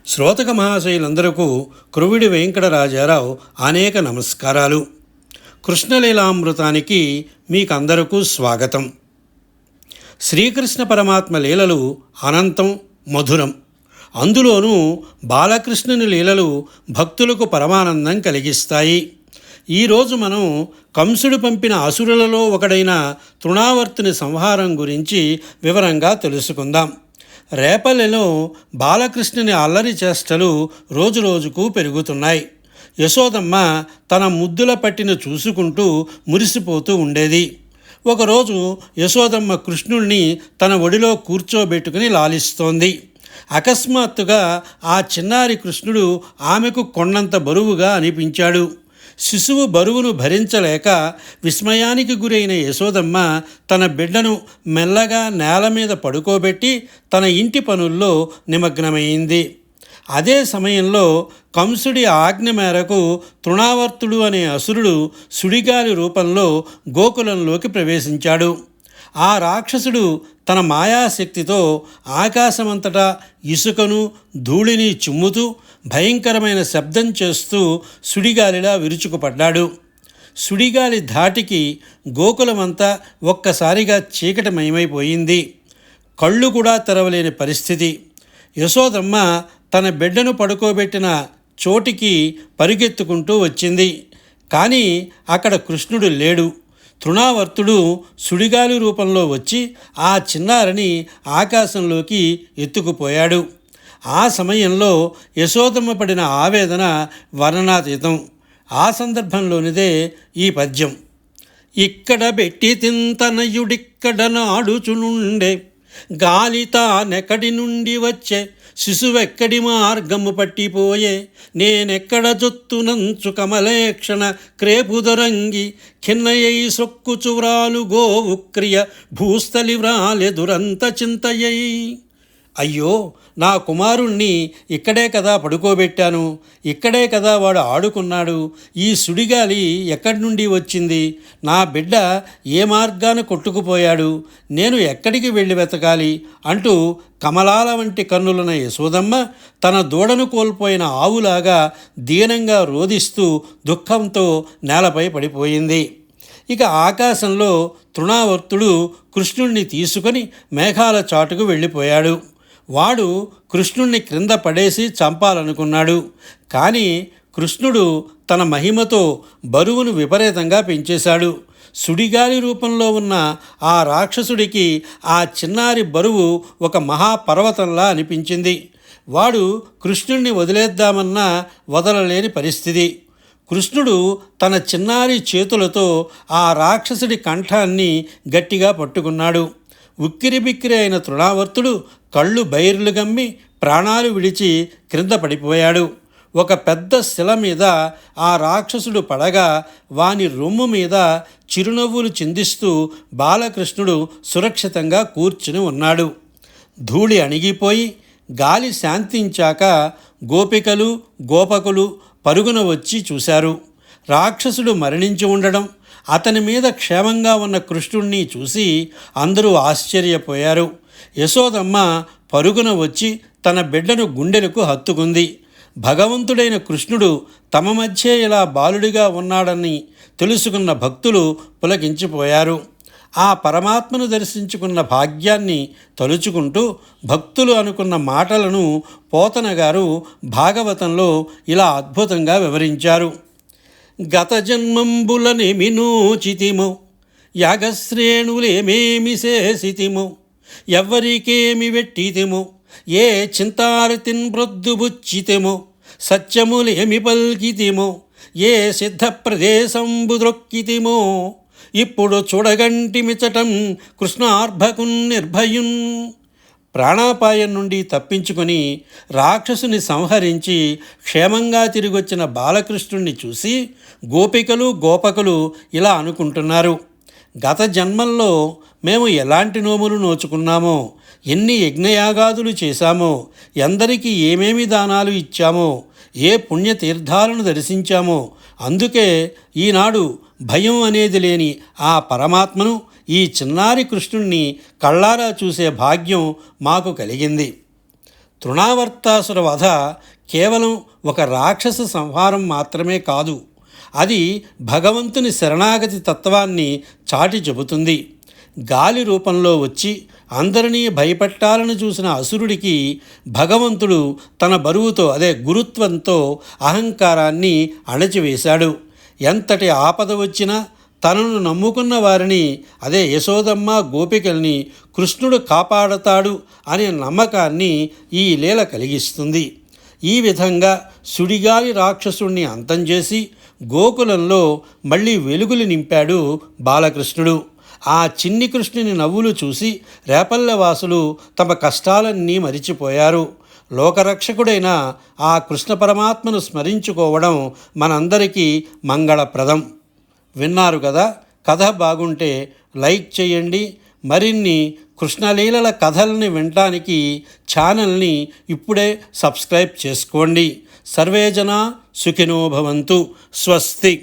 శ్రోతక మహాశయులందరకు కురువిడి వెంకటరాజారావు అనేక నమస్కారాలు. కృష్ణలీలామృతానికి మీకందరకు స్వాగతం. శ్రీకృష్ణ పరమాత్మ లీలలు అనంతం, మధురం. అందులోనూ బాలకృష్ణుని లీలలు భక్తులకు పరమానందం కలిగిస్తాయి. ఈరోజు మనం కంసుడు పంపిన అసురులలో ఒకడైన తృణావర్తుని సంహారం గురించి వివరంగా తెలుసుకుందాం. రేపల్లెలో బాలకృష్ణుని అల్లరి చేష్టలు రోజురోజుకు పెరుగుతున్నాయి. యశోదమ్మ తన ముద్దుల పట్టిన చూసుకుంటూ మురిసిపోతూ ఉండేది. ఒకరోజు యశోదమ్మ కృష్ణుణ్ణి తన ఒడిలో కూర్చోబెట్టుకుని లాలిస్తోంది. అకస్మాత్తుగా ఆ చిన్నారి కృష్ణుడు ఆమెకు కొండంత బరువుగా అనిపించాడు. శిశువు బరువును భరించలేక విస్మయానికి గురైన యశోదమ్మ తన బిడ్డను మెల్లగా నేల మీద పడుకోబెట్టి తన ఇంటి పనుల్లో నిమగ్నమైంది. అదే సమయంలో కంసుడి ఆజ్ఞ మేరకు తృణావర్తుడు అనే అసురుడు సుడిగాలి రూపంలో గోకులంలోకి ప్రవేశించాడు. ఆ రాక్షసుడు తన మాయాశక్తితో ఆకాశమంతటా ఇసుకను, ధూళిని చిమ్ముతూ భయంకరమైన శబ్దం చేస్తూ సుడిగాలిలా విరుచుకుపడ్డాడు. సుడిగాలి ధాటికి గోకులమంతా ఒక్కసారిగా చీకటిమయమైపోయింది. కళ్ళు కూడా తెరవలేని పరిస్థితి. యశోదమ్మ తన బిడ్డను పడుకోబెట్టిన చోటికి పరుగెత్తుకుంటూ వచ్చింది. కానీ అక్కడ కృష్ణుడు లేడు. తృణావర్తుడు సుడిగాలి రూపంలో వచ్చి ఆ చిన్నారిని ఆకాశంలోకి ఎత్తుకుపోయాడు. ఆ సమయంలో యశోదమ్మ పడిన ఆవేదన వర్ణనాతీతం. ఆ సందర్భంలోనిదే ఈ పద్యం. ఇక్కడ బెట్టి తింతనయుడిక్కడ నాడుచునుండే, గాలి తానెక్కడి నుండి వచ్చే, శిశువెక్కడి మార్గము పట్టిపోయే, నేనెక్కడ జొత్తునంచు కమలేక్షణ క్రేపుదొరంగి, ఖిన్నయై సొక్కుచు వ్రాలు గోవు క్రియ, భూస్థలి వ్రాలె దురంత చింతయై. అయ్యో, నా కుమారుణ్ణి ఇక్కడే కదా పడుకోబెట్టాను, ఇక్కడే కదా వాడు ఆడుకున్నాడు. ఈ సుడిగాలి ఎక్కడి నుండి వచ్చింది? నా బిడ్డ ఏ మార్గాన కొట్టుకుపోయాడు? నేను ఎక్కడికి వెళ్ళి వెతకాలి అంటూ కమలాల వంటి కన్నులున్న యశోదమ్మ తన దూడను కోల్పోయిన ఆవులాగా దీనంగా రోదిస్తూ దుఃఖంతో నేలపై పడిపోయింది. ఇక ఆకాశంలో తృణావర్తుడు కృష్ణుణ్ణి తీసుకొని మేఘాల చాటుకు వెళ్ళిపోయాడు. వాడు కృష్ణుణ్ణి క్రింద పడేసి చంపాలనుకున్నాడు. కానీ కృష్ణుడు తన మహిమతో బరువును విపరీతంగా పెంచేశాడు. సుడిగాలి రూపంలో ఉన్న ఆ రాక్షసుడికి ఆ చిన్నారి బరువు ఒక మహాపర్వతంలా అనిపించింది. వాడు కృష్ణుణ్ణి వదిలేద్దామన్నా వదలలేని పరిస్థితి. కృష్ణుడు తన చిన్నారి చేతులతో ఆ రాక్షసుడి కంఠాన్ని గట్టిగా పట్టుకున్నాడు. ఉక్కిరిబిక్కిరి అయిన తృణావర్తుడు కళ్ళు బైర్లు గమ్మి ప్రాణాలు విడిచి క్రింద పడిపోయాడు. ఒక పెద్ద శిల మీద ఆ రాక్షసుడు పడగా వాని రొమ్ము మీద చిరునవ్వులు చిందిస్తూ బాలకృష్ణుడు సురక్షితంగా కూర్చుని ఉన్నాడు. ధూళి అణిగిపోయి గాలి శాంతించాక గోపికలు, గోపకులు పరుగున వచ్చి చూశారు. రాక్షసుడు మరణించి ఉండడం, అతని మీద క్షేమంగా ఉన్న కృష్ణుణ్ణి చూసి అందరూ ఆశ్చర్యపోయారు. యశోదమ్మ పరుగున వచ్చి తన బిడ్డను గుండెలకు హత్తుకుంది. భగవంతుడైన కృష్ణుడు తమ మధ్య ఇలా బాలుడిగా ఉన్నాడని తెలుసుకున్న భక్తులు పులకించిపోయారు. ఆ పరమాత్మను దర్శించుకున్న భాగ్యాన్ని తలుచుకుంటూ భక్తులు అనుకున్న మాటలను పోతన గారు భాగవతంలో ఇలా అద్భుతంగా వివరించారు. గత జన్మంబులనేమి నోచితిమో, యాగశ్రేణులేమేమి చేసితిమో, ఎవ్వరికేమి వెట్టితిమో, ఏ చింతారతిన్ బ్రొద్దుబుచ్చితిమో, సత్యములేమి పల్కితిమో, ఏ సిద్ధ ప్రదేశంబు ద్రొక్కితిమో, ఇప్పుడు చూడగంటిమిచటం కృష్ణార్భకున్ నిర్భయున్. ప్రాణాపాయం నుండి తప్పించుకొని రాక్షసుని సంహరించి క్షేమంగా తిరిగొచ్చిన బాలకృష్ణుణ్ణి చూసి గోపికలు, గోపకులు ఇలా అనుకుంటున్నారు. గత జన్మల్లో మేము ఎలాంటి నోములు నోచుకున్నామో, ఎన్ని యజ్ఞయాగాదులు చేశామో, ఎందరికీ ఏమేమి దానాలు ఇచ్చామో, ఏ పుణ్యతీర్థాలను దర్శించామో, అందుకే ఈనాడు భయం అనేది లేని ఆ పరమాత్మను, ఈ చిన్నారి కృష్ణుణ్ణి కళ్ళారా చూసే భాగ్యం మాకు కలిగింది. తృణావర్తాసుర వధ కేవలం ఒక రాక్షస సంహారం మాత్రమే కాదు, అది భగవంతుని శరణాగతి తత్వాన్ని చాటి చెబుతుంది. గాలి రూపంలో వచ్చి అందరినీ భయపెట్టాలని చూసిన అసురుడికి భగవంతుడు తన బరువుతో, అదే గురుత్వంతో అహంకారాన్ని అణచివేశాడు. ఎంతటి ఆపద వచ్చినా తనను నమ్ముకున్న వారిని, అదే యశోదమ్మ గోపికల్ని కృష్ణుడు కాపాడతాడు అనే నమ్మకాన్ని ఈ లీల కలిగిస్తుంది. ఈ విధంగా సుడిగాలి రాక్షసుణ్ణి అంతం చేసి గోకులంలో మళ్ళీ వెలుగులు నింపాడు బాలకృష్ణుడు. ఆ చిన్ని కృష్ణుని నవ్వులు చూసి రేపల్లెవాసులు తమ కష్టాలన్నీ మరిచిపోయారు. లోకరక్షకుడైన ఆ కృష్ణ పరమాత్మను స్మరించుకోవడం మనందరికీ మంగళప్రదం. విన్నారు కదా, కథ బాగుంటే లైక్ చేయండి. మరిన్ని కృష్ణలీలల కథల్ని వినటానికి ఛానల్ని ఇప్పుడే సబ్స్క్రైబ్ చేసుకోండి. సర్వే జనా సుఖినో భవంతు. స్వస్తి.